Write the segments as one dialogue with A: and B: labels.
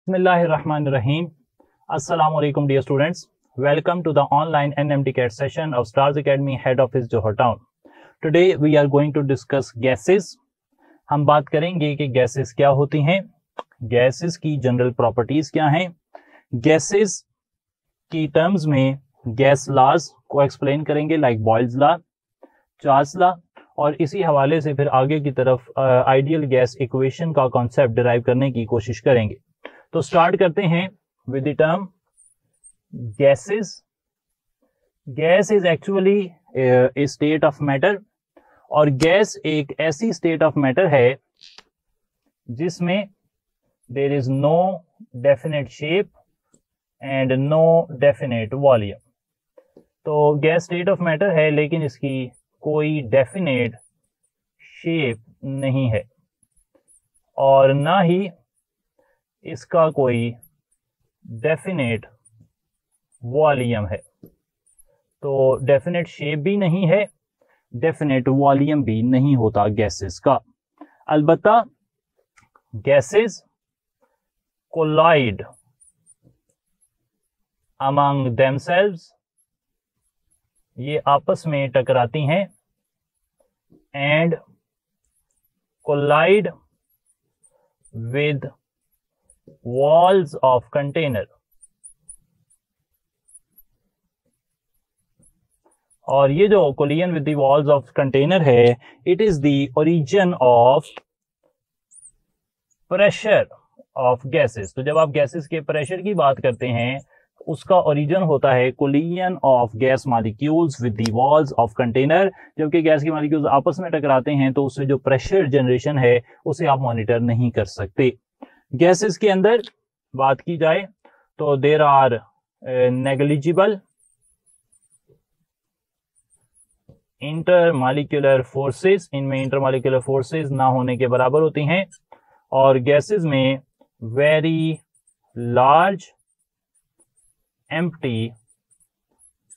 A: Bismillahirrahmanirrahim. Assalamu alaikum dear students. Welcome to the online NMT CAT session of Stars Academy head office Johor Town. Today we are going to discuss gases. हम बात करेंगे कि gases क्या होती हैं, gases की general properties क्या हैं, गैसेस की टर्म्स में गैस लॉज को एक्सप्लेन करेंगे like Boyle's law, Charles law, और इसी हवाले से फिर आगे की तरफ आइडियल गैस इक्वेशन का कॉन्सेप्ट डिराइव करने की कोशिश करेंगे। तो स्टार्ट करते हैं with the term gases. Gas is actually a state of matter, और गैस एक ऐसी स्टेट ऑफ मैटर है जिसमें there is no definite shape and no definite volume. तो गैस स्टेट ऑफ मैटर है लेकिन इसकी कोई डेफिनेट शेप नहीं है और ना ही इसका कोई डेफिनेट वॉल्यूम है। तो डेफिनेट शेप भी नहीं है, डेफिनेट वॉल्यूम भी नहीं होता गैसेस का। अलबत्ता गैसेस कोलाइड अमंग देमसेल्व्स, ये आपस में टकराती हैं and collide with walls of container, और ये जो collision with the walls of container है, it is the origin of pressure of gases। तो जब आप गैसेस के प्रेशर की बात करते हैं उसका ओरिजिन होता है collision of gas molecules with the walls of container। जबकि गैस के मॉलिक्यूल्स आपस में टकराते हैं तो उससे जो प्रेशर जनरेशन है उसे आप मॉनिटर नहीं कर सकते। गैसेस के अंदर बात की जाए तो there are negligible intermolecular forces, इनमें इंटरमॉलिक्यूलर फोर्सेस ना होने के बराबर होती हैं, और गैसेस में वेरी लार्ज एम्प्टी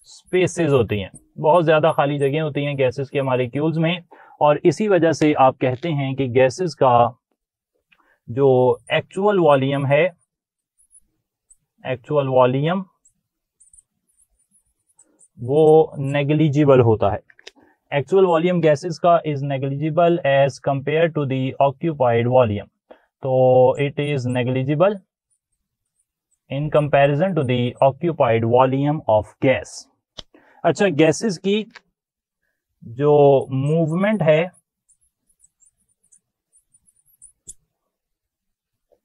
A: स्पेसेस होती हैं, बहुत ज्यादा खाली जगह होती हैं गैसेस के मॉलिक्यूल्स में, और इसी वजह से आप कहते हैं कि गैसेस का जो एक्चुअल वॉल्यूम है, एक्चुअल वॉल्यूम वो नेग्लिजिबल होता है। एक्चुअल वॉल्यूम गैसेस का is negligible as compare to the occupied volume. तो it is negligible in comparison to the occupied volume of gas. अच्छा, गैसेस की जो मूवमेंट है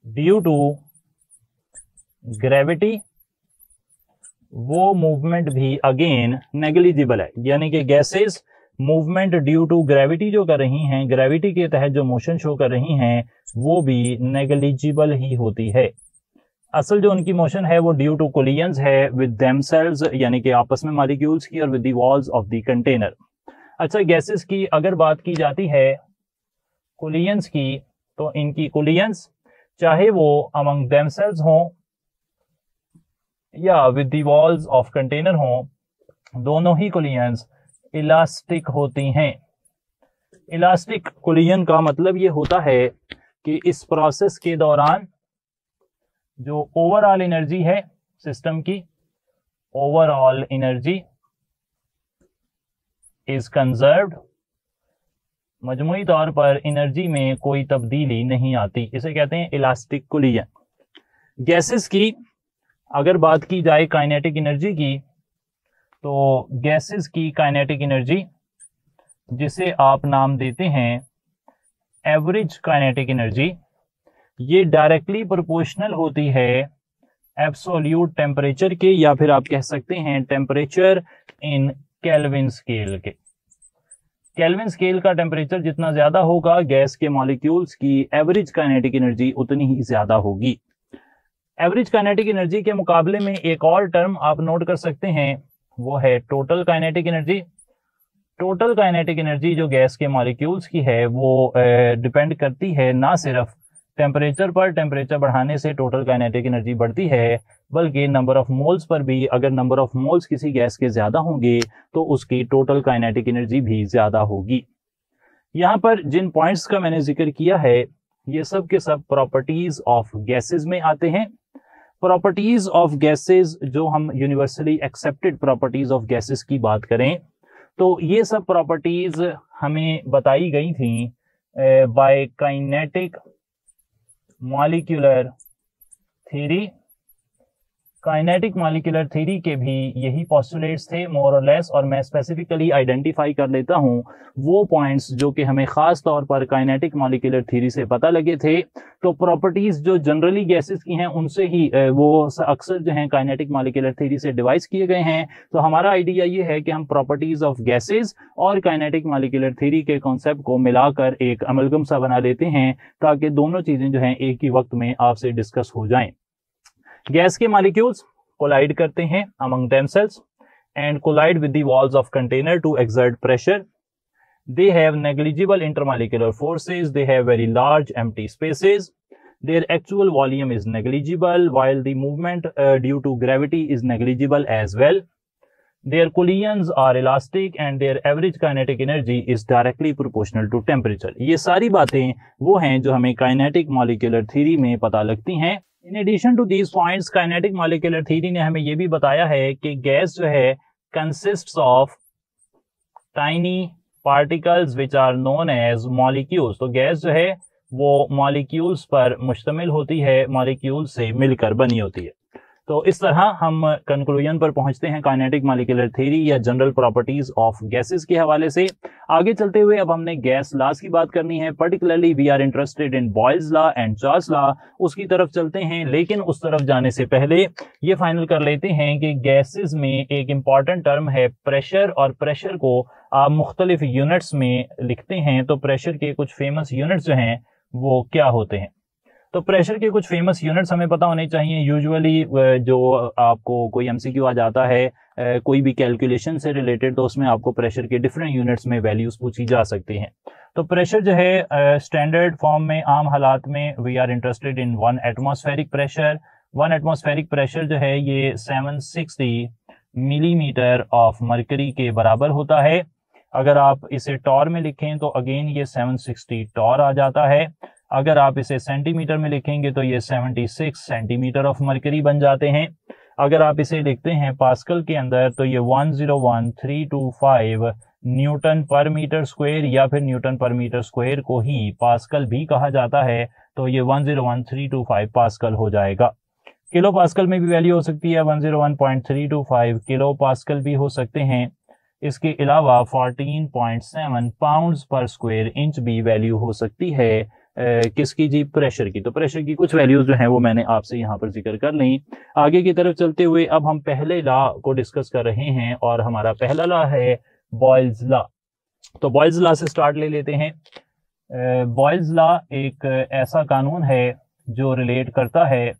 A: ड्यू टू ग्रेविटी, वो मूवमेंट भी अगेन नेग्लिजिबल है। यानी कि gases movement due to gravity जो कर रही हैं, ग्रेविटी के तहत जो मोशन शो कर रही हैं, वो भी नेग्लिजिबल ही होती है। असल जो उनकी मोशन है वो ड्यू टू कोलिजन्स है विद देमसेल्व्स, यानी कि आपस में मॉलिक्यूल्स की, और with the walls of the container. अच्छा, गैसेस की अगर बात की जाती है कोलिजन्स की, तो इनकी कोलिजन्स चाहे वो अमंग देमसेल्व्स हों या with the walls of container हों, दोनों ही कोलिजन्स इलास्टिक होती हैं। इलास्टिक कोलिजन का मतलब ये होता है कि इस प्रोसेस के दौरान जो ओवरऑल एनर्जी है सिस्टम की, ओवरऑल एनर्जी इज कंजर्व्ड, मजमूई तौर पर एनर्जी में कोई तब्दीली नहीं आती, इसे कहते हैं इलास्टिक कोलिजन। गैसेस की अगर बात की जाए काइनेटिक एनर्जी की, तो गैसेस की काइनेटिक एनर्जी, जिसे आप नाम देते हैं एवरेज काइनेटिक एनर्जी, ये डायरेक्टली प्रोपोर्शनल होती है एब्सोल्यूट टेम्परेचर के, या फिर आप कह सकते हैं टेम्परेचर इन केल्विन स्केल के। केल्विन स्केल का टेम्परेचर जितना ज्यादा होगा, गैस के मॉलिक्यूल्स की एवरेज काइनेटिक एनर्जी उतनी ही ज्यादा होगी। एवरेज काइनेटिक एनर्जी के मुकाबले में एक और टर्म आप नोट कर सकते हैं, वो है total kinetic energy. Total kinetic energy जो गैस के मॉलिक्यूल्स की है वो डिपेंड करती है ना सिर्फ टेम्परेचर पर, टेम्परेचर बढ़ाने से टोटल काइनेटिक एनर्जी बढ़ती है, बल्कि नंबर ऑफ मोल्स पर भी। अगर नंबर ऑफ मोल्स किसी गैस के ज्यादा होंगे तो उसकी टोटल काइनेटिक एनर्जी भी ज्यादा होगी। यहाँ पर जिन पॉइंट्स का मैंने जिक्र किया है ये सब के सब प्रॉपर्टीज ऑफ गैसेस में आते हैं। प्रॉपर्टीज ऑफ गैसेस, जो हम universally accepted properties of gases की बात करें तो ये सब प्रॉपर्टीज हमें बताई गई थी by kinetic molecular theory. Kinetic molecular theory के भी यही पोस्टुलेट्स थे मोर और लेस, और मैं स्पेसिफिकली आइडेंटिफाई कर लेता हूं वो पॉइंट्स जो कि हमें खास तौर पर काइनेटिक मॉलिक्यूलर थ्योरी से पता लगे थे। तो प्रॉपर्टीज जो जनरली गैसेस की हैं उनसे ही वो अक्सर जो हैं काइनेटिक मॉलिक्यूलर थ्योरी से डिवाइस किए गए हैं। तो हमारा आइडिया ये है कि हम प्रॉपर्टीज ऑफ गैसेस और काइनेटिक मॉलिक्यूलर थ्योरी के कॉन्सेप्ट को मिलाकर एक अमलगम सा बना लेते हैं ताकि दोनों चीजें जो हैं एक ही वक्त में आपसे डिस्कस हो जाएं। गैस के मॉलिक्यूल्स कोलाइड करते हैं among themselves and collide with the walls of container to exert pressure. They have negligible intermolecular forces. They have very large empty spaces. Their actual volume is negligible, while the movement due to gravity is negligible as well. Their collisions are elastic and their average kinetic energy is directly proportional to temperature. ये सारी बातें वो हैं जो हमें kinetic molecular theory में पता लगती हैं। In addition to these points, kinetic molecular theory ने हमें यह भी बताया है कि गैस जो है consists of tiny particles which are known as molecules. तो गैस जो है वो मॉलिक्यूल्स पर मुश्तमिल होती है, मॉलिक्यूल से मिलकर बनी होती है। तो इस तरह हम कंक्लूजन पर पहुंचते हैं काइनेटिक मॉलिक्यूलर थ्योरी या जनरल प्रॉपर्टीज ऑफ गैसेस के हवाले से। आगे चलते हुए अब हमने गैस लॉज की बात करनी है। Particularly we are interested in Boyle's law and Charles law, उसकी तरफ चलते हैं। लेकिन उस तरफ जाने से पहले ये फाइनल कर लेते हैं कि गैसेस में एक इंपॉर्टेंट टर्म है प्रेशर, और प्रेशर को आप मुख्तलिफ यूनिट्स में लिखते हैं। तो प्रेशर के कुछ फेमस यूनिट्स जो हैं वो क्या होते हैं? तो प्रेशर के कुछ फेमस यूनिट्स हमें पता होने चाहिए। यूजुअली जो आपको कोई एमसीक्यू आ जाता है कोई भी कैलकुलेशन से रिलेटेड, तो उसमें आपको प्रेशर के डिफरेंट यूनिट्स में वैल्यूज पूछी जा सकती हैं। तो प्रेशर जो है स्टैंडर्ड फॉर्म में आम हालात में we are interested in 1 atmospheric pressure. 1 atmospheric pressure जो है ये 760 मिलीमीटर ऑफ मरकरी के बराबर होता है। अगर आप इसे टॉर में लिखें तो अगेन ये 760 टॉर आ जाता है। अगर आप इसे सेंटीमीटर में लिखेंगे तो ये 76 सेंटीमीटर ऑफ मरकरी बन जाते हैं। अगर आप इसे लिखते हैं पास्कल के अंदर तो ये 101325 न्यूटन पर मीटर स्क्वायर, या फिर न्यूटन पर मीटर स्क्वायर को ही पास्कल भी कहा जाता है। तो ये 101325 पास्कल हो जाएगा। किलो पास्कल में भी वैल्यू हो सकती है, 101.325 किलो पास्कल भी हो सकते हैं। इसके अलावा 14.7 पाउंड्स पर स्क्वायर इंच भी वैल्यू हो सकती है किसकी जी? प्रेशर की। तो प्रेशर की कुछ वैल्यूज जो हैं वो मैंने आपसे यहाँ पर जिक्र कर ली। आगे की तरफ चलते हुए अब हम पहले लॉ को डिस्कस कर रहे हैं, और हमारा पहला लॉ है बॉयल्स लॉ। तो बॉयल्स लॉ से स्टार्ट ले लेते हैं। बॉयल्स लॉ एक ऐसा कानून है जो रिलेट करता है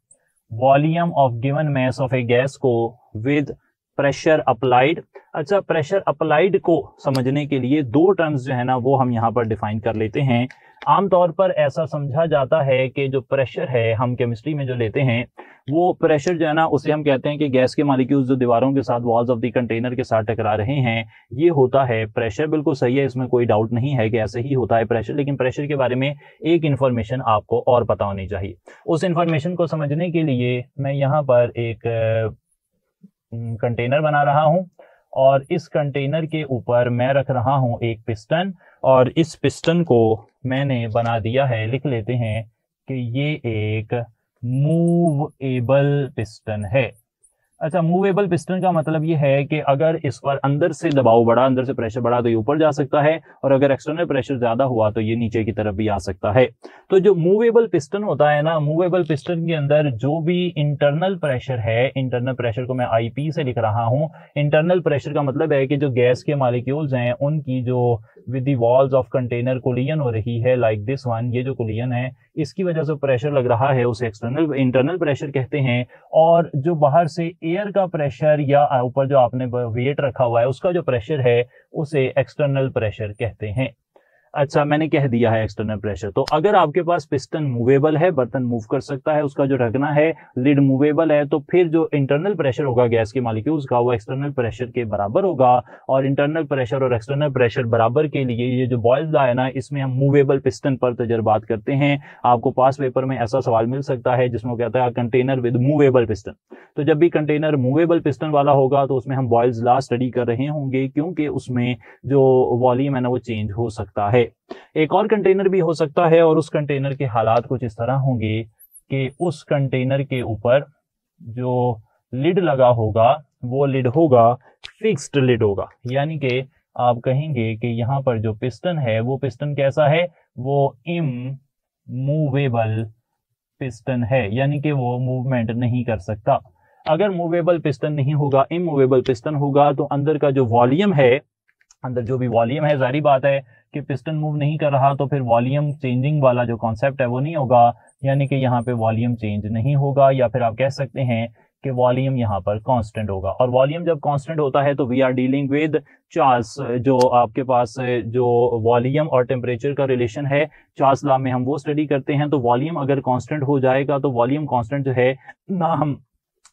A: volume of given mass of a gas को विद प्रेशर अप्लाइड। अच्छा, प्रेशर अप्लाइड को समझने के लिए दो टर्म्स जो है ना वो हम यहाँ पर डिफाइन कर लेते हैं। आमतौर पर ऐसा समझा जाता है कि जो प्रेशर है हम केमिस्ट्री में जो लेते हैं वो प्रेशर जो है ना उसे हम कहते हैं कि गैस के मॉलिक्यूल्स जो दीवारों के साथ, वॉल्स ऑफ द कंटेनर के साथ टकरा रहे हैं, ये होता है प्रेशर। बिल्कुल सही है, इसमें कोई डाउट नहीं है कि ऐसे ही होता है प्रेशर। लेकिन प्रेशर के बारे में एक इन्फॉर्मेशन आपको और पता होनी चाहिए। उस इन्फॉर्मेशन को समझने के लिए मैं यहाँ पर एक कंटेनर बना रहा हूँ, और इस कंटेनर के ऊपर मैं रख रहा हूँ एक पिस्टन, और इस पिस्टन को मैंने बना दिया है, लिख लेते हैं कि ये एक मूवेबल पिस्टन है। अच्छा, मूवेबल पिस्टन का मतलब ये है कि अगर इस पर अंदर से दबाव बढ़ा, अंदर से प्रेशर बढ़ा तो ये ऊपर जा सकता है, और अगर एक्सटर्नल प्रेशर ज्यादा हुआ तो ये नीचे की तरफ भी आ सकता है। तो जो मूवेबल पिस्टन होता है ना, मूवेबल पिस्टन के अंदर जो भी इंटरनल प्रेशर है, इंटरनल प्रेशर को मैं आईपी से लिख रहा हूँ। इंटरनल प्रेशर का मतलब है कि जो गैस के मॉलिक्यूल्स हैं उनकी जो with the walls of container collision हो रही है, लाइक दिस वन, ये जो कोलिजन है इसकी वजह से प्रेशर लग रहा है उसे इंटरनल प्रेशर कहते हैं। और जो बाहर से एयर का प्रेशर या ऊपर जो आपने वेट रखा हुआ है उसका जो प्रेशर है उसे एक्सटर्नल प्रेशर कहते हैं। अच्छा, मैंने कह दिया है एक्सटर्नल प्रेशर। तो अगर आपके पास पिस्टन मूवेबल है, बर्तन मूव कर सकता है, उसका जो ढकना है लिड मूवेबल है, तो फिर जो इंटरनल प्रेशर होगा गैस के मॉलिक्यूल्स का वो एक्सटर्नल प्रेशर के बराबर होगा। और इंटरनल प्रेशर और एक्सटर्नल प्रेशर बराबर के लिए ये जो बॉयल्स लॉ है ना, इसमें हम मूवेबल पिस्टन पर तजर्बात करते हैं। आपको पास पेपर में ऐसा सवाल मिल सकता है जिसमें कहता है कंटेनर विद मूवेबल पिस्टन। तो जब भी कंटेनर मूवेबल पिस्टन वाला होगा तो उसमें हम बॉयल्स लॉ स्टडी कर रहे होंगे, क्योंकि उसमें जो वॉल्यूम है ना वो चेंज हो सकता है। एक और कंटेनर भी हो सकता है और उस कंटेनर के हालात कुछ इस तरह होंगे कि उस कंटेनर के ऊपर जो लिड लगा होगा वो लिड होगा फिक्स्ड लिड होगा, यानी कि आप कहेंगे कि यहाँ पर जो पिस्टन है वो पिस्टन कैसा है, वो इमूवेबल पिस्टन है, यानी कि वो मूवमेंट नहीं कर सकता। अगर मूवेबल पिस्टन नहीं होगा, इमूवेबल पिस्टन होगा, तो अंदर का जो वॉल्यूम है, अंदर जो भी वॉल्यूम है, जारी बात है कि पिस्टन मूव नहीं कर रहा तो फिर वॉल्यूम चेंजिंग वाला जो कॉन्सेप्ट है वो नहीं होगा, यानी कि यहाँ पे वॉल्यूम चेंज नहीं होगा, या फिर आप कह सकते हैं कि वॉल्यूम यहाँ पर कांस्टेंट होगा। और वॉल्यूम जब कांस्टेंट होता है तो we are dealing with Charles, जो आपके पास जो वॉल्यूम और टेम्परेचर का रिलेशन है चार्ल्स लॉ में हम वो स्टडी करते हैं। तो वॉल्यूम अगर कांस्टेंट हो जाएगा तो वॉल्यूम कांस्टेंट जो है ना हम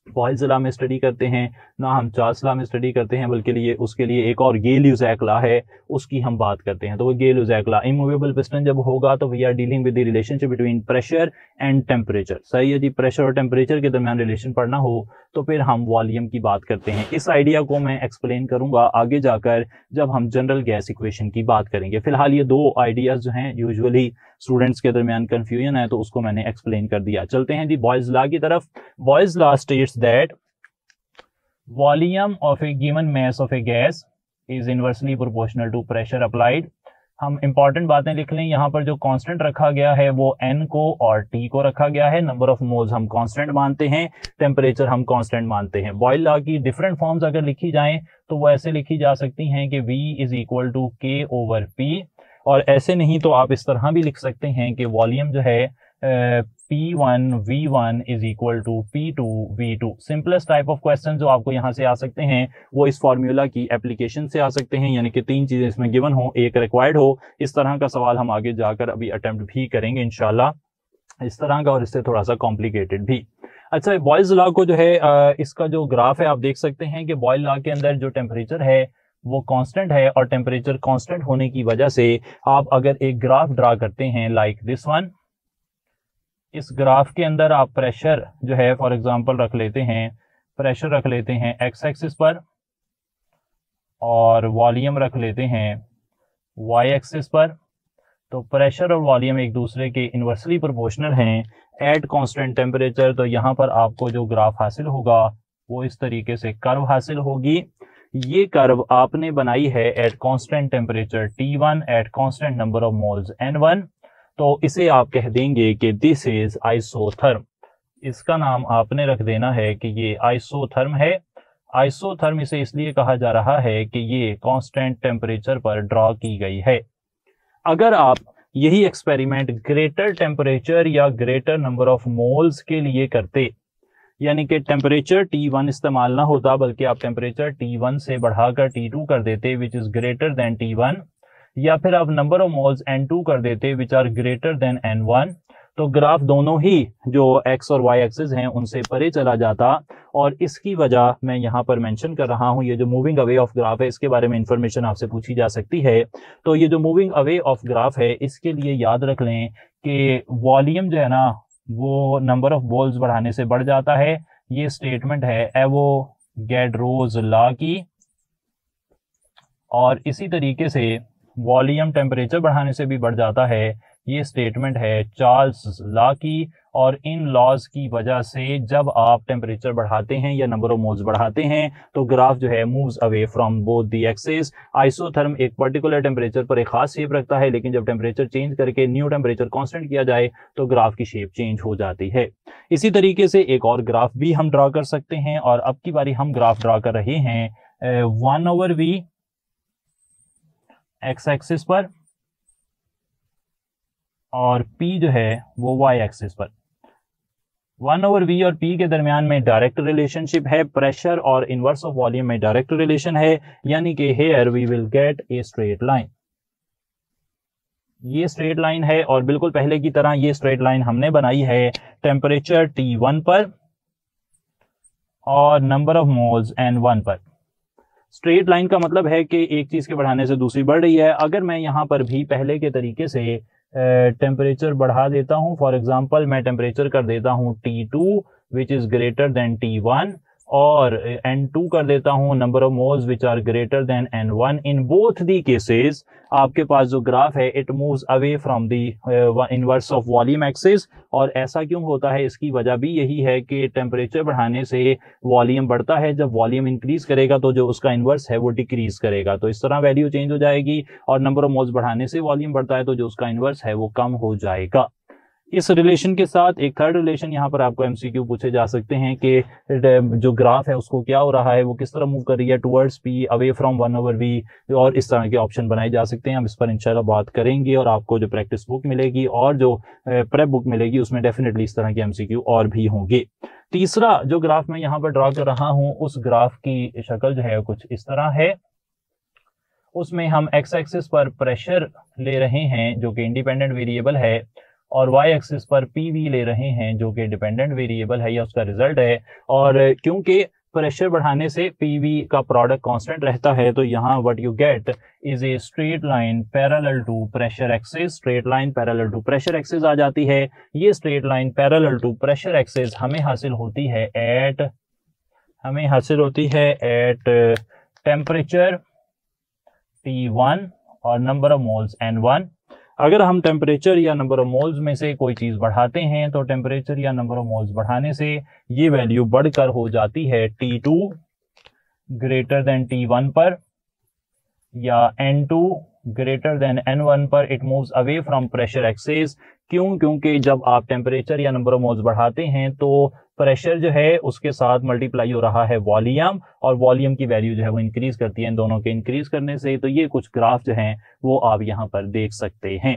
A: बॉयल्स लॉ में स्टडी करते हैं ना हम चार्ल्स लॉ में स्टडी करते हैं, बल्कि उसके लिए एक और गे-ल्यूजैक लॉ है, उसकी हम बात करते हैं। तो वो गे-ल्यूजैक लॉ, इमूवेबल पिस्टन जब होगा तो we are dealing with the relationship between pressure and temperature. सही है जी, प्रेशर और टेम्परेचर के दरमियान रिलेशन पढ़ना हो तो फिर हम वॉल्यूम की बात करते हैं। इस आइडिया को मैं एक्सप्लेन करूंगा आगे जाकर जब हम जनरल गैस इक्वेशन की बात करेंगे। फिलहाल ये दो आइडियाज जो हैं यूजुअली स्टूडेंट्स के दरमियान कंफ्यूजन है, तो उसको मैंने एक्सप्लेन कर दिया। चलते हैं जी बॉयल्स लॉ की तरफ। Boyle's law states that volume of a given mass of a gas is inversely proportional to pressure applied. हम इंपॉर्टेंट बातें लिख लें, यहाँ पर जो कांस्टेंट रखा गया है वो n को और t को रखा गया है। नंबर ऑफ मोल्स हम कांस्टेंट मानते हैं, टेम्परेचर हम कांस्टेंट मानते हैं। बॉयल लॉ की डिफरेंट फॉर्म्स अगर लिखी जाएं तो वो ऐसे लिखी जा सकती हैं कि v is equal to k over p, और ऐसे नहीं तो आप इस तरह भी लिख सकते हैं कि वॉल्यूम जो है P1 V1 is equal to P2 V2। Simplest type of question जो आपको यहाँ से आ सकते हैं वो इस फॉर्मूला की एप्लीकेशन से आ सकते हैं, यानी कि तीन चीजें इसमें गिवन हो, एक रिक्वायर्ड हो। इस तरह का सवाल हम आगे जाकर अभी अटेम्प्ट भी करेंगे इंशाल्लाह, इस तरह का और इससे थोड़ा सा कॉम्प्लिकेटेड भी। अच्छा, बॉयल्स लॉ को जो है इसका जो ग्राफ है आप देख सकते हैं कि बॉयल लॉ के अंदर जो टेम्परेचर है वो कांस्टेंट है, और टेम्परेचर कांस्टेंट होने की वजह से आप अगर एक ग्राफ ड्रा करते हैं लाइक दिस वन, इस ग्राफ के अंदर आप प्रेशर जो है फॉर एग्जांपल रख लेते हैं, प्रेशर रख लेते हैं एक्स एक्सिस पर और वॉल्यूम रख लेते हैं वाई एक्सिस पर। तो प्रेशर और वॉल्यूम एक दूसरे के इनवर्सली प्रोपोर्शनल हैं एट कांस्टेंट टेम्परेचर। तो यहाँ पर आपको जो ग्राफ हासिल होगा वो इस तरीके से कर्व हासिल होगी। ये कर्व आपने बनाई है at constant temperature T1 at constant number of moles N1। तो इसे आप कह देंगे कि दिस इज आइसोथर्म। इसका नाम आपने रख देना है कि ये आइसोथर्म है। आइसोथर्म इसे इसलिए कहा जा रहा है कि ये कांस्टेंट टेम्परेचर पर ड्रॉ की गई है। अगर आप यही एक्सपेरिमेंट ग्रेटर टेम्परेचर या ग्रेटर नंबर ऑफ मोल्स के लिए करते, यानी कि टेम्परेचर T1 इस्तेमाल ना होता बल्कि आप टेम्परेचर T1 से बढ़ाकर T2 कर देते which is greater than T1, या फिर आप नंबर ऑफ मोल्स N2 कर देते विच आर ग्रेटर देन N1, तो ग्राफ दोनों ही जो x और y एक्सिस हैं उनसे परे चला जाता। और इसकी वजह मैं यहाँ पर मेंशन कर रहा हूँ, ये जो मूविंग अवे ऑफ ग्राफ है इसके बारे में इंफॉर्मेशन आपसे पूछी जा सकती है। तो ये जो मूविंग अवे ऑफ ग्राफ है इसके लिए याद रख लें कि वॉल्यूम जो है ना वो नंबर ऑफ मोल्स बढ़ाने से बढ़ जाता है। ये स्टेटमेंट है एवोगैड्रोस लॉ की, और इसी तरीके से वॉल्यूम टेम्परेचर बढ़ाने से भी बढ़ जाता है। ये स्टेटमेंट है चार्ल्स लॉ की, और इन लॉज की वजह से जब आप टेम्परेचर बढ़ाते हैं या नंबर ऑफ मोल्स बढ़ाते हैं तो ग्राफ जो है moves away from both the axis. Isotherm एक पर्टिकुलर टेम्परेचर पर एक खास शेप रखता है, लेकिन जब टेम्परेचर चेंज करके न्यू टेम्परेचर कांस्टेंट किया जाए तो ग्राफ की शेप चेंज हो जाती है। इसी तरीके से एक और ग्राफ भी हम ड्रॉ कर सकते हैं, और अब की बारी हम ग्राफ ड्रॉ कर रहे हैं 1/v एक्स एक्सिस पर, और p जो है वो y एक्सिस पर। 1/v और p के दरमियान में डायरेक्ट रिलेशनशिप है, प्रेशर और इनवर्स ऑफ वॉल्यूम में डायरेक्ट रिलेशन है, यानी कि here we will get a straight line. ये स्ट्रेट लाइन है और बिल्कुल पहले की तरह ये स्ट्रेट लाइन हमने बनाई है टेम्परेचर T1 पर और नंबर ऑफ मोल्स N1 पर। स्ट्रेट लाइन का मतलब है कि एक चीज के बढ़ाने से दूसरी बढ़ रही है। अगर मैं यहाँ पर भी पहले के तरीके से टेम्परेचर बढ़ा देता हूँ, फॉर एग्जांपल मैं टेम्परेचर कर देता हूँ T2 which is greater than T1 और N2 कर देता हूँ number of moles which are greater than N1, in both the cases आपके पास जो ग्राफ है it moves away from the inverse of volume axis. और ऐसा क्यों होता है, इसकी वजह भी यही है कि टेम्परेचर बढ़ाने से वॉल्यूम बढ़ता है, जब वॉल्यूम इंक्रीज करेगा तो जो उसका इनवर्स है वो डिक्रीज करेगा, तो इस तरह वैल्यू चेंज हो जाएगी। और नंबर ऑफ मोल्स बढ़ाने से वॉल्यूम बढ़ता है तो जो उसका इनवर्स है वो कम हो जाएगा। इस रिलेशन के साथ एक थर्ड रिलेशन यहाँ पर आपको एमसीक्यू पूछे जा सकते हैं कि जो ग्राफ है उसको क्या हो रहा है, वो किस तरह मूव कर रही है, towards P, away from 1/v, और इस तरह के ऑप्शन बनाए जा सकते हैं। हम इस पर इंशाल्लाह बात करेंगे और आपको जो प्रैक्टिस बुक मिलेगी और जो प्रेप बुक मिलेगी उसमें डेफिनेटली इस तरह के एमसीक्यू और भी होंगे। तीसरा जो ग्राफ मैं यहाँ पर ड्रॉ कर रहा हूँ उस ग्राफ की शक्ल जो है कुछ इस तरह है। उसमें हम एक्स एक्सिस पर प्रेशर ले रहे हैं जो कि इंडिपेंडेंट वेरिएबल है और y एक्सिस पर PV ले रहे हैं जो कि डिपेंडेंट वेरिएबल है, या उसका रिजल्ट है। और क्योंकि प्रेशर बढ़ाने से PV का प्रोडक्ट कांस्टेंट रहता है तो यहाँ what you get is a straight line parallel to pressure axis. Straight line parallel to pressure axis आ जाती है। ये straight line parallel to pressure axis हमें हासिल होती है एट टेम्परेचर T1 और नंबर ऑफ मोल्स N1। अगर हम टेम्परेचर या नंबर ऑफ मोल्स में से कोई चीज बढ़ाते हैं तो टेम्परेचर या नंबर ऑफ मोल्स बढ़ाने से ये वैल्यू बढ़कर हो जाती है T2 ग्रेटर देन T1 पर या N2 ग्रेटर देन N1 पर। It moves away from pressure axis. क्योंकि जब आप टेम्परेचर या नंबर ऑफ मोल्स बढ़ाते हैं तो प्रेशर जो है उसके साथ मल्टीप्लाई हो रहा है वॉल्यूम, और वॉल्यूम की वैल्यू जो है वो इंक्रीज करती है इन दोनों के इंक्रीज करने से। तो ये कुछ ग्राफ जो हैं वो आप यहाँ पर देख सकते हैं।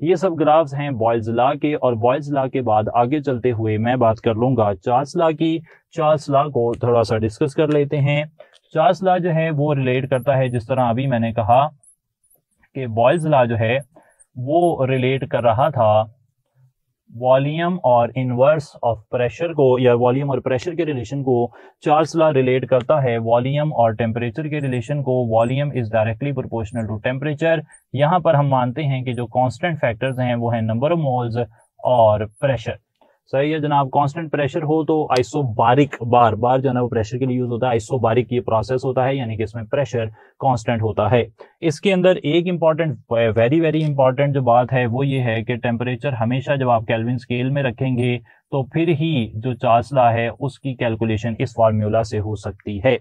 A: ये सब ग्राफ्स हैं बॉयल्स लॉ के, और बॉयल्स लॉ के बाद आगे चलते हुए मैं बात कर लूंगा चार्ल्स लॉ की। चार्ल्स लॉ को थोड़ा सा डिस्कस कर लेते हैं। चार्ल्स लॉ जो है वो रिलेट करता है, जिस तरह अभी मैंने कहा कि बॉयल्स लॉ जो है वो रिलेट कर रहा था वॉल्यूम और इनवर्स ऑफ प्रेशर को, या वॉल्यूम और प्रेशर के रिलेशन को चार्ल्स लॉ रिलेट करता है वॉल्यूम और टेम्परेचर के रिलेशन को। Volume is directly proportional to temperature. यहाँ पर हम मानते हैं कि जो कांस्टेंट फैक्टर्स हैं वो है नंबर ऑफ मोल्स और प्रेशर। सही है जनाब। कांस्टेंट प्रेशर हो तो आइसोबारिक, बार जो है ना वो प्रेशर के लिए यूज होता है। आइसोबारिक ये प्रोसेस होता है, यानी कि इसमें प्रेशर कांस्टेंट होता है। इसके अंदर एक इंपॉर्टेंट, वेरी इंपॉर्टेंट जो बात है वो ये है कि टेम्परेचर हमेशा जब आप केल्विन स्केल में रखेंगे तो फिर ही जो चार्ल्स लॉ है उसकी कैलकुलेशन इस फार्मूला से हो सकती है।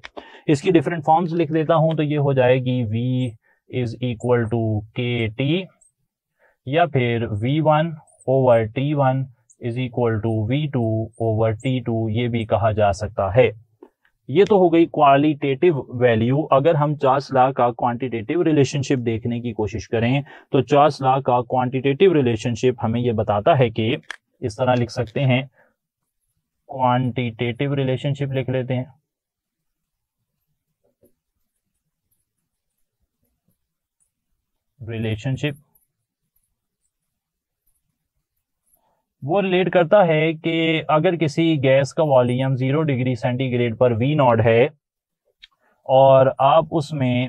A: इसकी डिफरेंट फॉर्म्स लिख देता हूं तो ये हो जाएगी V is equal to KT, या फिर V1 over T1 is equal to V2 over T2 ये भी कहा जा सकता है। ये तो हो गई क्वालिटेटिव वैल्यू। अगर हम चार्ल्स लॉ का क्वांटिटेटिव रिलेशनशिप देखने की कोशिश करें तो चार्ल्स लॉ का क्वांटिटेटिव रिलेशनशिप हमें ये बताता है कि इस तरह लिख सकते हैं, क्वांटिटेटिव रिलेशनशिप लिख लेते हैं। रिलेशनशिप वो रिलेट करता है कि अगर किसी गैस का वॉल्यूम 0 डिग्री सेंटीग्रेड पर V0 है और आप उसमें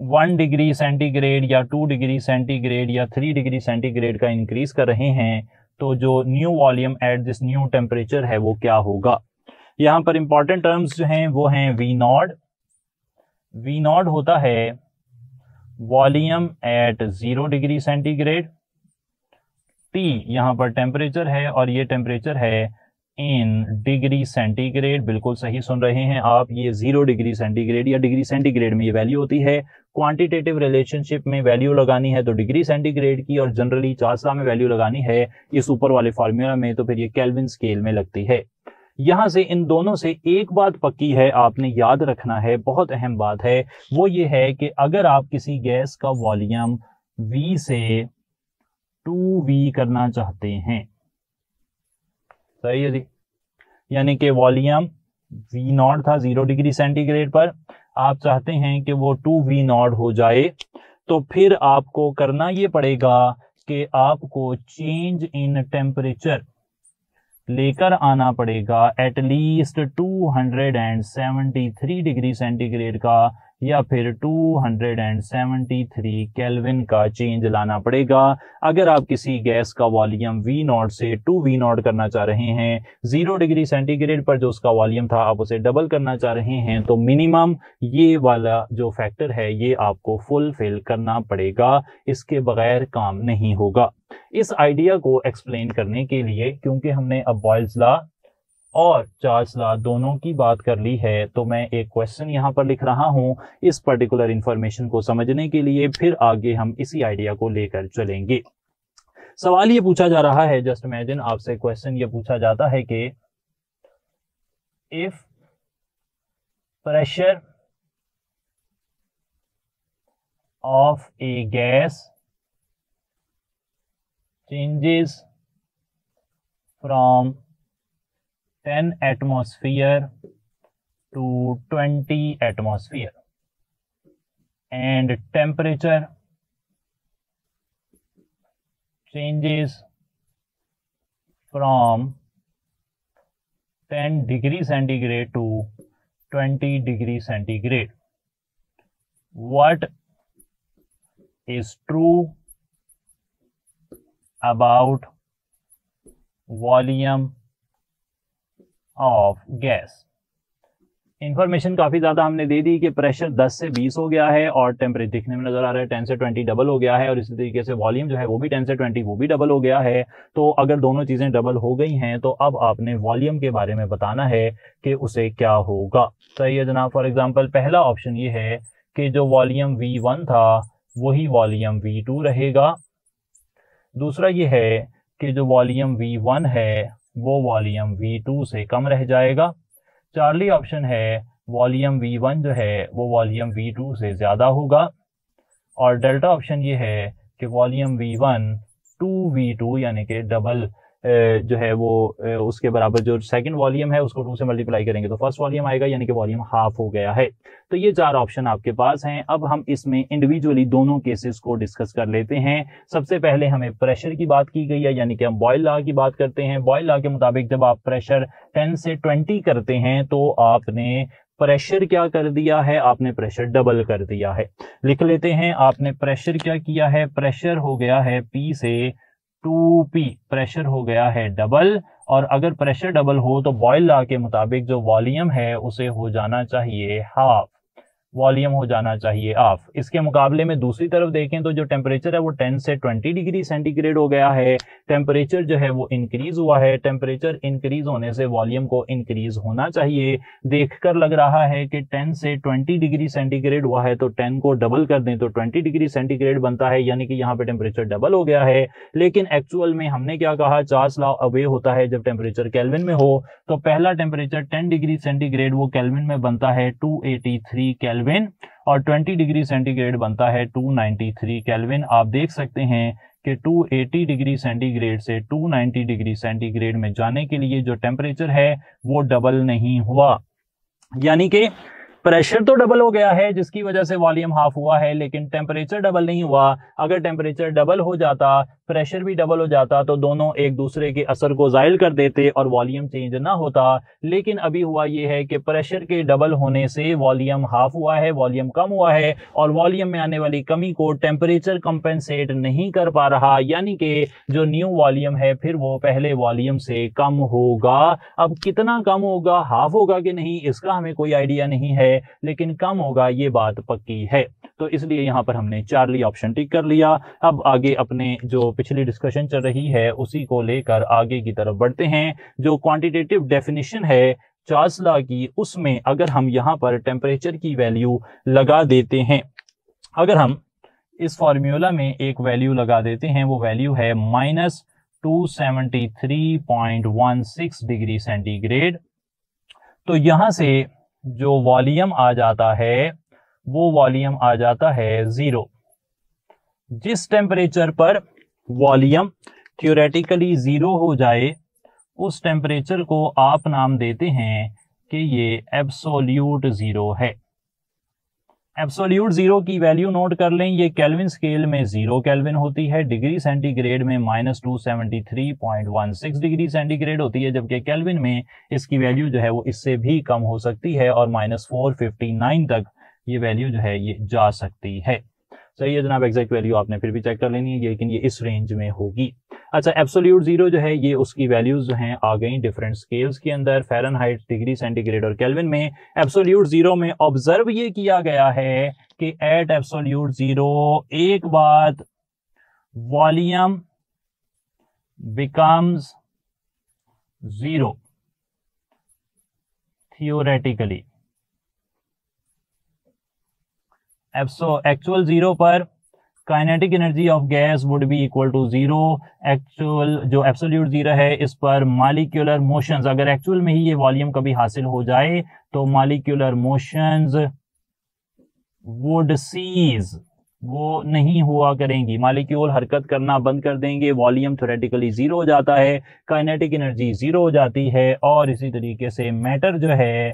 A: 1 डिग्री सेंटीग्रेड या 2 डिग्री सेंटीग्रेड या 3 डिग्री सेंटीग्रेड का इंक्रीज कर रहे हैं तो जो new volume at this new temperature है वो क्या होगा। यहाँ पर इंपॉर्टेंट टर्म्स जो हैं वो हैं V0 होता है volume at 0 degree centigrade, T यहाँ पर टेम्परेचर है और ये टेम्परेचर है इन डिग्री सेंटीग्रेड। बिल्कुल सही सुन रहे हैं आप, ये 0 डिग्री सेंटीग्रेड या डिग्री सेंटीग्रेड में ये वैल्यू होती है। क्वांटिटेटिव रिलेशनशिप में वैल्यू लगानी है तो डिग्री सेंटीग्रेड की, और जनरली चार्ल्स लॉ में वैल्यू लगानी है इस ऊपर वाले फॉर्मूला में तो फिर ये केल्विन स्केल में लगती है। यहां से इन दोनों से एक बात पक्की है, आपने याद रखना है, बहुत अहम बात है, वो ये है कि अगर आप किसी गैस का वॉल्यूम V से 2V करना चाहते हैं, सही है जी, यानी कि वॉल्यूम V0 था 0 डिग्री सेंटीग्रेड पर, आप चाहते हैं कि वो 2V0 हो जाए, तो फिर आपको करना ये पड़ेगा कि आपको चेंज इन टेम्परेचर लेकर आना पड़ेगा एटलीस्ट 273 डिग्री सेंटीग्रेड का या फिर 273 केल्विन का चेंज लाना पड़ेगा। अगर आप किसी गैस का वॉल्यूम V0 से 2V0 करना चाह रहे हैं, 0 डिग्री सेंटीग्रेड पर जो उसका वॉल्यूम था आप उसे डबल करना चाह रहे हैं, तो मिनिमम ये वाला जो फैक्टर है ये आपको फुलफिल करना पड़ेगा, इसके बगैर काम नहीं होगा। इस आइडिया को एक्सप्लेन करने के लिए, क्योंकि हमने अब बॉयल्स लॉ और चार्ल्स लॉ दोनों की बात कर ली है, तो मैं एक क्वेश्चन यहां पर लिख रहा हूं इस पर्टिकुलर इंफॉर्मेशन को समझने के लिए, फिर आगे हम इसी आइडिया को लेकर चलेंगे। सवाल ये पूछा जा रहा है, जस्ट इमेजिन आपसे क्वेश्चन ये पूछा जाता है कि if pressure of a gas changes from 10 atmosphere to 20 atmosphere and temperature changes from 10 degree centigrade to 20 degree centigrade. What is true about volume of gas? Information काफी ज्यादा हमने दे दी कि प्रेशर 10 से 20 हो गया है और टेम्परेचर दिखने में नजर आ रहा है 10 से 20 डबल हो गया है, और इसी तरीके से वॉल्यूम जो है वो भी 10 से 20 वो भी डबल हो गया है। तो अगर दोनों चीजें डबल हो गई हैं तो अब आपने वॉल्यूम के बारे में बताना है कि उसे क्या होगा। सही है जनाब। फॉर एग्जाम्पल पहला ऑप्शन ये है कि जो वॉल्यूम V1 था वही वॉल्यूम V2 रहेगा। दूसरा ये है कि जो वॉल्यूम V1 है वो वॉल्यूम V2 से कम रह जाएगा। चार्ली ऑप्शन है वॉल्यूम V1 जो है वो वॉल्यूम V2 से ज़्यादा होगा। और डेल्टा ऑप्शन ये है कि वॉल्यूम V1 2V2 यानी कि डबल जो है वो उसके बराबर जो सेकंड वॉल्यूम है उसको 2 से मल्टीप्लाई करेंगे तो फर्स्ट वॉल्यूम आएगा, यानी कि वॉल्यूम हाफ हो गया है। तो ये 4 ऑप्शन आपके पास हैं। अब हम इसमें इंडिविजुअली दोनों केसेस को डिस्कस कर लेते हैं। सबसे पहले हमें प्रेशर की बात की गई है, यानी कि हम बॉयल लॉ की बात करते हैं। बॉयल लॉ के मुताबिक जब आप प्रेशर 10 से 20 करते हैं तो आपने प्रेशर क्या कर दिया है, आपने प्रेशर डबल कर दिया है। लिख लेते हैं, आपने प्रेशर क्या किया है, प्रेशर हो गया है P से 2P, प्रेशर हो गया है डबल। और अगर प्रेशर डबल हो तो बॉयल लॉ के मुताबिक जो वॉल्यूम है उसे हो जाना चाहिए हाफ, वॉल्यूम हो जाना चाहिए हाफ। इसके मुकाबले में दूसरी तरफ देखें तो जो टेम्परेचर है वो 10 से 20 डिग्री सेंटीग्रेड हो गया है। टेम्परेचर जो है वो इंक्रीज हुआ है। टेम्परेचर इंक्रीज होने से वॉल्यूम को इंक्रीज होना चाहिए। देखकर लग रहा है कि 10 से 20 डिग्री सेंटीग्रेड हुआ है तो 10 को डबल कर दें तो 20 डिग्री सेंटीग्रेड बनता है, यानी कि यहाँ पे टेम्परेचर डबल हो गया है। लेकिन एक्चुअल में हमने क्या कहा, चार्ल्स लॉ अवे होता है जब टेम्परेचर केल्विन में हो। तो पहला टेम्परेचर 10 डिग्री सेंटीग्रेड वो केल्विन में बनता है 283 केल्विन, और 20 डिग्री सेंटीग्रेड बनता है 293 केल्विन। आप देख सकते हैं कि 280 डिग्री सेंटीग्रेड से 290 डिग्री सेंटीग्रेड में जाने के लिए जो टेम्परेचर है वो डबल नहीं हुआ, यानी कि प्रेशर तो डबल हो गया है जिसकी वजह से वॉल्यूम हाफ हुआ है, लेकिन टेम्परेचर डबल नहीं हुआ। अगर टेम्परेचर डबल हो जाता, प्रेशर भी डबल हो जाता तो दोनों एक दूसरे के असर को ज़ाइल कर देते और वॉल्यूम चेंज ना होता। लेकिन अभी हुआ ये है कि प्रेशर के डबल होने से वॉल्यूम हाफ हुआ है, वॉल्यूम कम हुआ है, और वॉल्यूम में आने वाली कमी को टेम्परेचर कंपेंसेट नहीं कर पा रहा, यानी कि जो न्यू वॉल्यूम है फिर वो पहले वॉल्यूम से कम होगा। अब कितना कम होगा, हाफ होगा कि नहीं, इसका हमें कोई आइडिया नहीं है, लेकिन कम होगा ये बात पक्की है। तो इसलिए यहां पर हमने चार्ली ऑप्शन टिक कर लिया। अब आगे अपने जो पिछली डिस्कशन चल रही है उसी को लेकर आगे की तरफ बढ़ते हैं। जो क्वांटिटेटिव डेफिनेशन है चार्ल्स लॉ की, उसमें अगर हम यहां पर टेम्परेचर की वैल्यू लगा देते हैं, अगर हम इस फॉर्मूला में एक वैल्यू लगा देते हैं, वो वैल्यू है -273.16 डिग्री सेंटीग्रेड, तो यहां से जो वॉल्यूम आ जाता है वो वॉल्यूम आ जाता है 0। जिस टेम्परेचर पर वॉल्यूम थ्योरेटिकली 0 हो जाए उस टेम्परेचर को आप नाम देते हैं कि ये एब्सोल्यूट 0 है। एब्सोल्यूट जीरो की वैल्यू नोट कर लें, ये केल्विन स्केल में 0 केल्विन होती है, डिग्री सेंटीग्रेड में -273.16 डिग्री सेंटीग्रेड होती है, जबकि केल्विन में इसकी वैल्यू जो है वो इससे भी कम हो सकती है और -459 तक ये वैल्यू जो है ये जा सकती है। सही है जनाब, एग्जैक्ट वैल्यू आपने फिर भी चेक कर लेनी है, लेकिन ये इस रेंज में होगी। अच्छा, एब्सोल्यूट जीरो जो है ये उसकी वैल्यूज जो हैं आ गई डिफरेंट स्केल्स के अंदर, फ़ारेनहाइट, डिग्री सेंटीग्रेड और केल्विन में। एब्सोल्यूट जीरो में ऑब्जर्व ये किया गया है कि एट एब्सोल्यूट जीरो एक बात volume becomes zero theoretically. Actual zero पर kinetic energy of gas would be equal to zero. Actual जो एब्सोल्यूट जीरो है इस पर मॉलिक्यूलर मोशंस, अगर एक्चुअल में ही ये वॉल्यूम कभी हासिल हो जाए तो मॉलिक्यूलर मोशंस वुड सीज, वो नहीं हुआ करेंगी, मॉलिक्यूल हरकत करना बंद कर देंगे, वॉल्यूम थ्योरेटिकली जीरो हो जाता है, काइनेटिक एनर्जी जीरो हो जाती है और इसी तरीके से मैटर जो है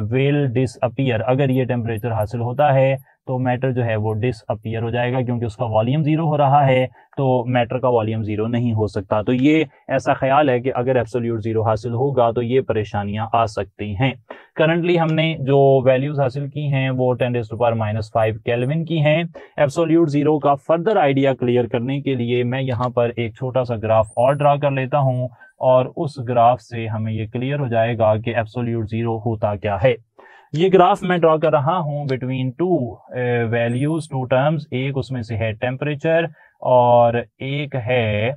A: विल डिसअपीयर। अगर ये टेम्परेचर हासिल होता है तो मैटर जो है वो डिसअपीयर हो जाएगा, क्योंकि उसका वॉल्यूम जीरो हो रहा है तो मैटर का वॉल्यूम जीरो नहीं हो सकता। तो ये ऐसा ख्याल है कि अगर एब्सोल्यूट जीरो हासिल होगा तो ये परेशानियां आ सकती हैं। करंटली हमने जो वैल्यूज हासिल की हैं वो 10⁻⁵ केल्विन की हैं। एब्सोल्यूट जीरो का फर्दर आइडिया क्लियर करने के लिए मैं यहाँ पर एक छोटा सा ग्राफ और ड्रा कर लेता हूँ और उस ग्राफ से हमें ये क्लियर हो जाएगा कि एब्सोल्यूट जीरो होता क्या है। ये ग्राफ मैं ड्रॉ कर रहा हूं between two values, two terms, एक उसमें से है टेम्परेचर और एक है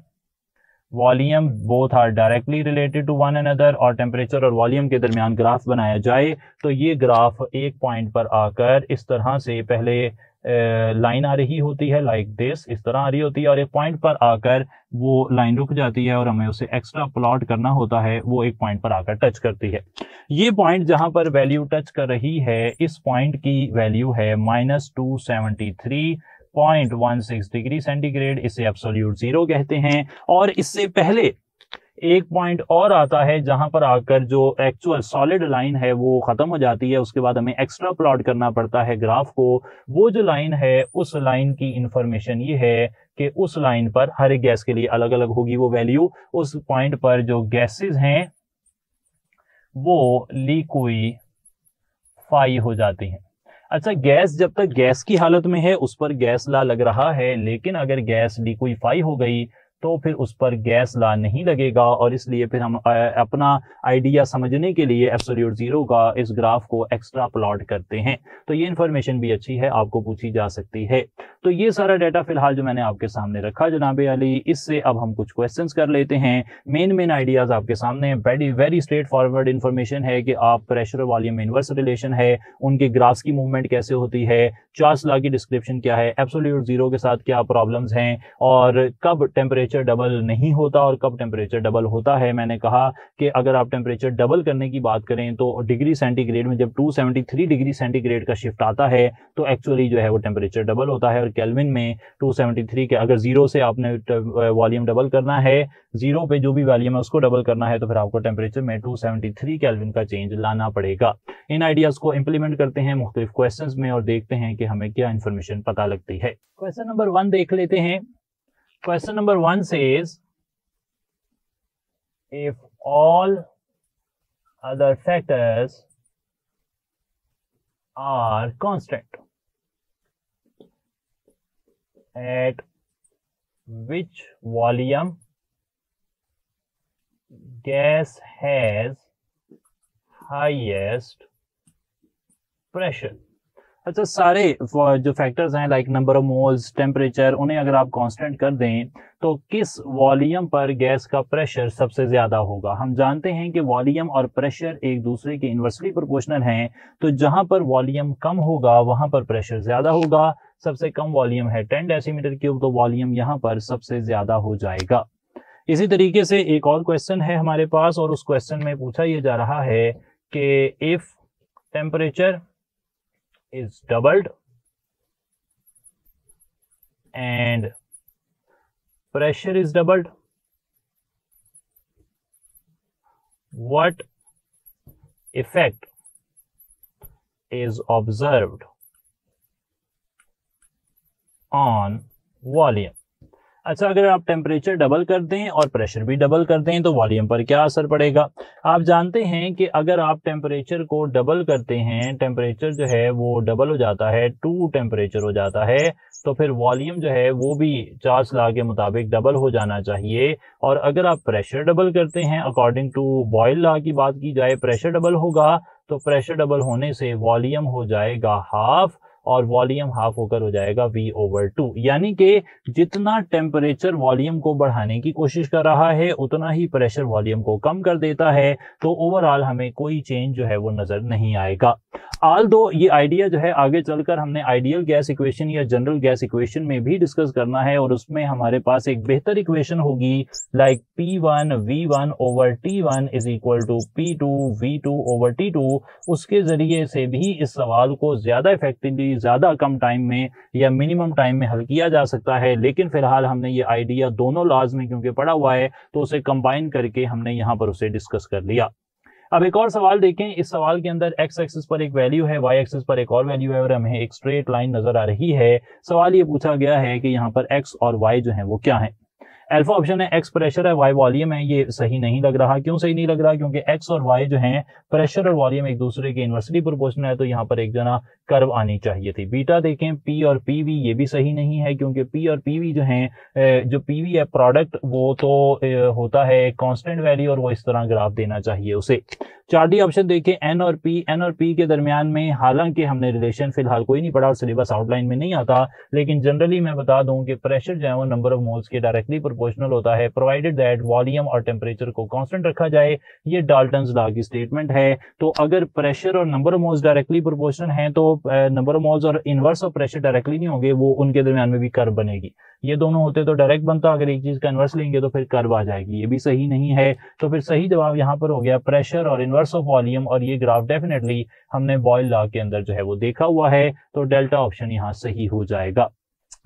A: volume. Both are directly related to one another, और टेम्परेचर और वॉल्यूम के दरमियान ग्राफ बनाया जाए तो ये ग्राफ एक पॉइंट पर आकर इस तरह से पहले लाइन आ रही होती है, लाइक दिस, इस तरह आ रही होती है, और एक पॉइंट पर आकर वो लाइन रुक जाती है और हमें उसे एक्स्ट्रा प्लॉट करना होता है, वो एक पॉइंट पर आकर टच करती है। ये पॉइंट जहां पर वैल्यू टच कर रही है, इस पॉइंट की वैल्यू है -273.16 डिग्री सेंटीग्रेड, इसे एब्सोल्यूट जीरो कहते हैं। और इससे पहले एक पॉइंट और आता है जहां पर आकर जो एक्चुअल सॉलिड लाइन है वो खत्म हो जाती है, उसके बाद हमें एक्स्ट्रा प्लॉट करना पड़ता है ग्राफ को। वो जो लाइन है उस लाइन की इंफॉर्मेशन ये है कि उस लाइन पर हर एक गैस के लिए अलग अलग होगी वो वैल्यू। उस पॉइंट पर जो गैसेस हैं वो लिक्विफाई हो जाती हैं। अच्छा, गैस जब तक गैस की हालत में है उस पर गैस लॉ लग रहा है, लेकिन अगर गैस लिक्विफाई हो गई तो फिर उस पर गैस लॉ नहीं लगेगा, और इसलिए फिर हम अपना आइडिया समझने के लिए एब्सोल्यूट जीरो का इस ग्राफ को एक्स्ट्रा प्लॉट करते हैं। तो ये इन्फॉर्मेशन भी अच्छी है, आपको पूछी जा सकती है। तो ये सारा डाटा फिलहाल जो मैंने आपके सामने रखा जनाब अली, इससे अब हम कुछ क्वेश्चंस कर लेते हैं। मेन आइडियाज आपके सामने, very very straight forward information है कि आप प्रेशर और वॉल्यूम में इनवर्स रिलेशन है, उनके ग्राफ्स की मूवमेंट कैसे होती है, चार्ल्स लॉ की डिस्क्रिप्शन क्या है, एब्सोल्यूट जीरो के साथ क्या प्रॉब्लम्स हैं, और कब टेम्परेचर डबल नहीं होता और कब टेम्परेचर डबल होता है। मैंने कहा कि अगर आप टेम्परेचर डबल करने की बात करें तो डिग्री सेंटीग्रेड में जब 273 डिग्री सेंटीग्रेड का शिफ्ट आता है तो एक्चुअली जो है वो टेम्परेचर डबल होता है, और केल्विन में 273 के अगर जीरो से आपने वॉल्यूम डबल करना है, जीरो पे जो भी वॉल्यूम है उसको डबल करना है, तो फिर आपको टेम्परेचर में 273 केल्विन का चेंज लाना पड़ेगा। इन आइडियाज को इंप्लीमेंट करते हैं मुख्तलिफ क्वेश्चंस में और देखते हैं कि हमें क्या इन्फॉर्मेशन पता लगती है। क्वेश्चन नंबर 1 देख लेते हैं। Question number 1 says, if all other factors are constant, at which volume gas has highest pressure? अच्छा, सारे जो फैक्टर्स हैं like number of moles, temperature, उन्हें अगर आप कांस्टेंट कर दें तो किस वॉल्यूम पर गैस का प्रेशर सबसे ज्यादा होगा। हम जानते हैं कि वॉल्यूम और प्रेशर एक दूसरे के इन्वर्सली प्रोपोर्शनल हैं, तो जहां पर वॉल्यूम कम होगा वहां पर प्रेशर ज्यादा होगा। सबसे कम वॉल्यूम है 10 डेसीमीटर क्यूब, तो वॉल्यूम यहां पर सबसे ज्यादा हो जाएगा। इसी तरीके से एक और क्वेश्चन है हमारे पास, और उस क्वेश्चन में पूछा यह जा रहा है कि if temperature is doubled and pressure is doubled, what effect is observed on volume. अच्छा, अगर आप टेम्परेचर डबल कर दें और प्रेशर भी डबल कर दें तो वॉल्यूम पर क्या असर पड़ेगा? आप जानते हैं कि अगर आप टेम्परेचर को डबल करते हैं, टेम्परेचर जो है वो डबल हो जाता है, 2 टेम्परेचर हो जाता है, तो फिर वॉल्यूम जो है वो भी चार्ल्स लॉ के मुताबिक डबल हो जाना चाहिए। और अगर आप प्रेशर डबल करते हैं, अकॉर्डिंग टू बॉयल लॉ की बात की जाए, प्रेशर डबल होगा तो प्रेशर डबल होने से वॉल्यूम हो जाएगा हाफ, और वॉल्यूम हाफ होकर हो जाएगा V/2। यानी कि जितना टेम्परेचर वॉल्यूम को बढ़ाने की कोशिश कर रहा है उतना ही प्रेशर वॉल्यूम को कम कर देता है, तो ओवरऑल हमें कोई चेंज जो है वो नजर नहीं आएगा। ऑल दो ये आइडिया जो है आगे चलकर हमने आइडियल गैस इक्वेशन या जनरल गैस इक्वेशन में भी डिस्कस करना है, और उसमें हमारे पास एक बेहतर इक्वेशन होगी like P1 V1/T1 is equal to P2 V2/T2। उसके जरिए से भी इस सवाल को ज्यादा इफेक्टिवली, ज्यादा कम टाइम में या मिनिमम टाइम में हल किया जा सकता है। लेकिन फिलहाल हमने ये आइडिया दोनों लॉज में क्योंकि पढ़ा हुआ है तो उसे कंबाइन करके हमने यहाँ पर उसे डिस्कस कर लिया। अब एक और सवाल देखें। इस सवाल के अंदर एक्स एक्सिस पर एक वैल्यू है, वाई एक्सिस पर एक और वैल्यू है, और हमें एक स्ट्रेट लाइन नजर आ रही है। सवाल ये पूछा गया है कि यहाँ पर एक्स और वाई जो है वो क्या है। अल्फा ऑप्शन है, एक्स प्रेशर है, वाई वॉल्यूम है। ये सही नहीं लग रहा। क्यों सही नहीं लग रहा? क्योंकि एक्स और वाई जो हैं, प्रेशर और वॉल्यूम एक दूसरे के इनवर्सली प्रोपोर्शनल है, तो यहाँ पर एक जना कर्व आनी चाहिए थी। बीटा देखें, पी और पीवी, ये भी सही नहीं है क्योंकि पी और पीवी जो हैं, जो पीवी है प्रोडक्ट, वो तो होता है कांस्टेंट वैल्यू, और वो इस तरह ग्राफ देना चाहिए उसे। 4D ऑप्शन देखें, एन और पी के दरमियान में, हालांकि हमने रिलेशन फिलहाल कोई नहीं पढ़ा और सिलेबस आउटलाइन में नहीं आता, लेकिन जनरली मैं बता दूं कि प्रेशर जो है वो नंबर ऑफ मोल्स के डायरेक्टली प्रोपोर्शनल होता है, प्रोवाइडेड दैट वॉल्यूम और टेम्परेचर को कांस्टेंट रखा जाए। ये डाल्टन्स लॉ की स्टेटमेंट है। तो अगर प्रेशर और number of moles directly proportional हैं तो नंबर ऑफ मोल्स और इनवर्स ऑफ प्रेशर डायरेक्टली नहीं होंगे, वो उनके दरमियान में भी कर्व बनेगी। ये दोनों होते तो डायरेक्ट बनता, अगर एक चीज का इनवर्स लेंगे तो फिर कर्व आ जाएगी। ये भी सही नहीं है। तो फिर सही जवाब यहाँ पर हो गया प्रेशर और इनवर्स ऑफ वॉल्यूम, और ये ग्राफ डेफिनेटली हमने बॉयल लॉ के अंदर जो है वो देखा हुआ है, तो डेल्टा ऑप्शन यहाँ सही हो जाएगा।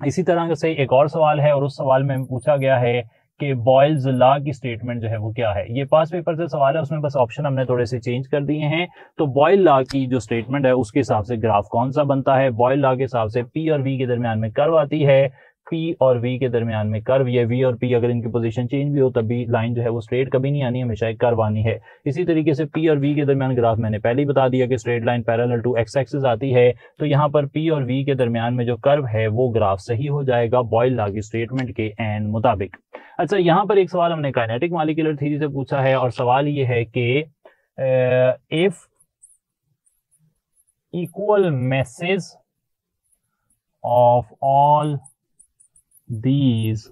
A: इसी तरह से एक और सवाल है, और उस सवाल में पूछा गया है कि बॉयल्स लॉ की स्टेटमेंट जो है वो क्या है। ये पास पेपर से सवाल है, उसमें बस ऑप्शन हमने थोड़े से चेंज कर दिए हैं। तो बॉयल लॉ की जो स्टेटमेंट है उसके हिसाब से ग्राफ कौन सा बनता है? बॉयल लॉ के हिसाब से पी और वी के दरमियान में कर्व आती है, पी और वी के दरमियान में कर्व, ये वी और पी अगर इनकी पोजीशन चेंज भी हो तब भी लाइन जो है वो स्ट्रेट कभी नहीं आनी, हमेशा एक कर्व आनी है। इसी तरीके से पी और वी के दरमियान ग्राफ मैंने पहले ही बता दिया कि straight line parallel to X axis आती है, तो यहाँ पर पी और वी के दरमियान में जो कर्व है वो ग्राफ सही हो जाएगा बॉयल लॉ की स्टेटमेंट के एन मुताबिक। अच्छा, यहाँ पर एक सवाल हमने काइनेटिक मॉलिक्यूलर थ्योरी से पूछा है, और सवाल ये है कि if equal message of all these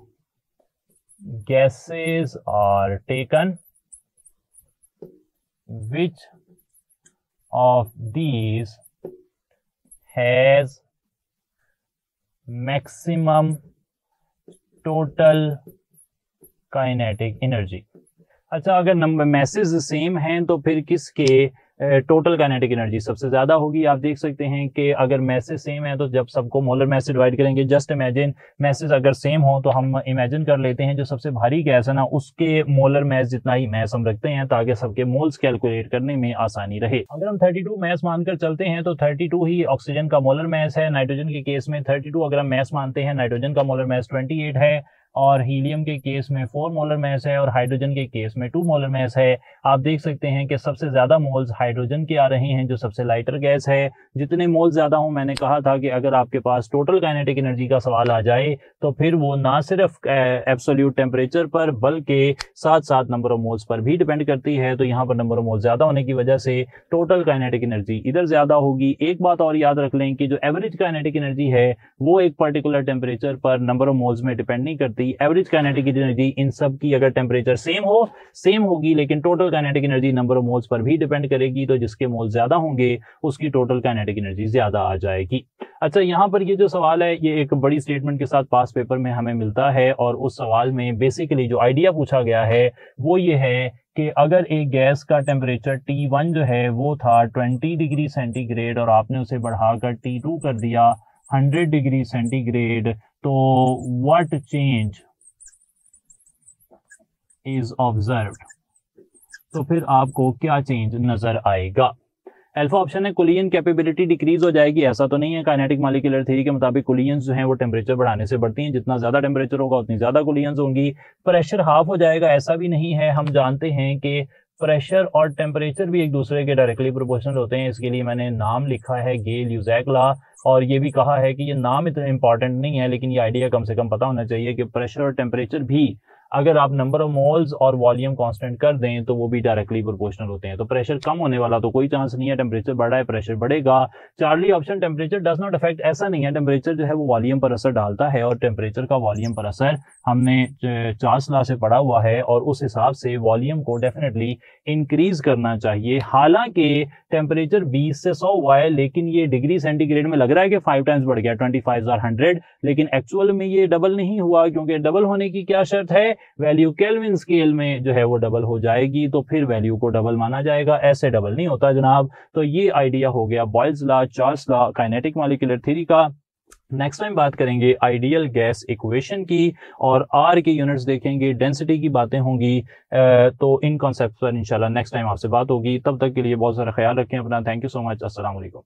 A: gases are taken, which of these has maximum total kinetic energy? अच्छा, अगर नंबर मैसेज सेम हैं तो फिर किसके टोटल काइनेटिक एनर्जी सबसे ज्यादा होगी? आप देख सकते हैं कि अगर मैसेज सेम है तो जब सबको मोलर मैस से डिवाइड करेंगे, जस्ट इमेजिन मैसेज अगर सेम हो तो हम इमेजिन कर लेते हैं जो सबसे भारी गैस है ना उसके मोलर मैस जितना ही मैस हम रखते हैं ताकि सबके मोल्स कैलकुलेट करने में आसानी रहे। अगर हम 32 मैस मानकर चलते हैं तो 32 ही ऑक्सीजन का मोलर मैस है। नाइट्रोजन के केस में 32 अगर हम मैस मानते हैं, नाइट्रोजन का मोलर मैस 28 है, और हीलियम के केस में 4 मोलर मैस है, और हाइड्रोजन के केस में 2 मोलर मैस है। आप देख सकते हैं कि सबसे ज्यादा मोल्स हाइड्रोजन के आ रहे हैं जो सबसे लाइटर गैस है। जितने मोल्स ज्यादा हों, मैंने कहा था कि अगर आपके पास टोटल काइनेटिक एनर्जी का सवाल आ जाए तो फिर वो ना सिर्फ एब्सोल्यूट टेम्परेचर पर बल्कि साथ साथ नंबर ऑफ मोल्स पर भी डिपेंड करती है। तो यहाँ पर नंबर ऑफ मोल्स ज्यादा होने की वजह से टोटल काइनेटिक एनर्जी इधर ज्यादा होगी। एक बात और याद रख लें कि जो एवरेज काइनेटिक एनर्जी है वो एक पर्टिकुलर टेम्परेचर पर नंबर ऑफ मोल्स में डिपेंड नहीं करती। एवरेज काइनेटिक एनर्जी इन सब की अगर टेम्परेचर सेम होगी, लेकिन total kinetic energy number of moles per भी डिपेंड करेगी। तो जिसके मोल्स ज्यादा होंगे उसकी टोटल काइनेटिक एनर्जी ज्यादा आ जाएगी। अच्छा, यहाँ पर ये जो सवाल है ये एक बड़ी स्टेटमेंट के साथ पास पेपर में हमें मिलता है, और उस सवाल में बेसिकली जो आइडिया पूछा गया है वो ये है कि अगर एक गैस का टेम्परेचर T1 जो है वो था 20 डिग्री सेंटीग्रेड और आपने उसे बढ़ाकर T2 कर दिया 100 डिग्री सेंटीग्रेड, तो व्हाट चेंज इज ऑब्जर्व्ड? तो फिर आपको क्या चेंज नजर आएगा? अल्फा ऑप्शन है कोलिजन कैपेबिलिटी डिक्रीज हो जाएगी, ऐसा तो नहीं है। काइनेटिक मॉलिक्यूलर थ्योरी के मुताबिक कोलिजन जो हैं वो टेम्परेचर बढ़ाने से बढ़ती हैं, जितना ज्यादा टेम्परेचर होगा उतनी ज्यादा कोलिजन होंगी। प्रेशर हाफ हो जाएगा, ऐसा भी नहीं है। हम जानते हैं कि प्रेशर और टेम्परेचर भी एक दूसरे के डायरेक्टली प्रोपोर्शनल होते हैं, इसके लिए मैंने नाम लिखा है गेल-यूजैक लॉ, और ये भी कहा है कि ये नाम इतना इंपॉर्टेंट नहीं है, लेकिन ये आइडिया कम से कम पता होना चाहिए कि प्रेशर और टेम्परेचर भी अगर आप नंबर ऑफ मोल्स और वॉल्यूम कांस्टेंट कर दें तो वो भी डायरेक्टली प्रोपोर्शनल होते हैं। तो प्रेशर कम होने वाला तो कोई चांस नहीं है, टेम्परेचर बढ़ा है प्रेशर बढ़ेगा। Charlie option temperature does not affect, ऐसा नहीं है। टेम्परेचर जो है वो वॉल्यूम पर असर डालता है, और टेम्परेचर का वॉल्यूम पर असर हमने चार्ल्स लॉ से पढ़ा हुआ है, और उस हिसाब से वॉल्यूम को डेफिनेटली इंक्रीज करना चाहिए। हालांकि टेम्परेचर 20 से 100 हुआ है, लेकिन ये डिग्री सेंटीग्रेड में लग रहा है कि 5 टाइम्स बढ़ गया, 25,100, लेकिन एक्चुअल में ये डबल नहीं हुआ, क्योंकि डबल होने की क्या शर्त है, वैल्यू केल्विन स्केल में जो है वो डबल हो जाएगी, तो फिर वैल्यू को डबल माना जाएगा, ऐसे डबल नहीं होता जनाब। तो ये आइडिया हो गया boils law, Charles law, kinetic molecular theory का। नेक्स्ट टाइम बात करेंगे आइडियल गैस इक्वेशन की, और आर के यूनिट्स देखेंगे, डेंसिटी की बातें होंगी। तो इन कॉन्सेप्ट पर इंशाल्लाह नेक्स्ट टाइम आपसे बात होगी। तब तक के लिए बहुत सारा ख्याल रखें अपना। Thank you so much. अस्सलाम वालेकुम।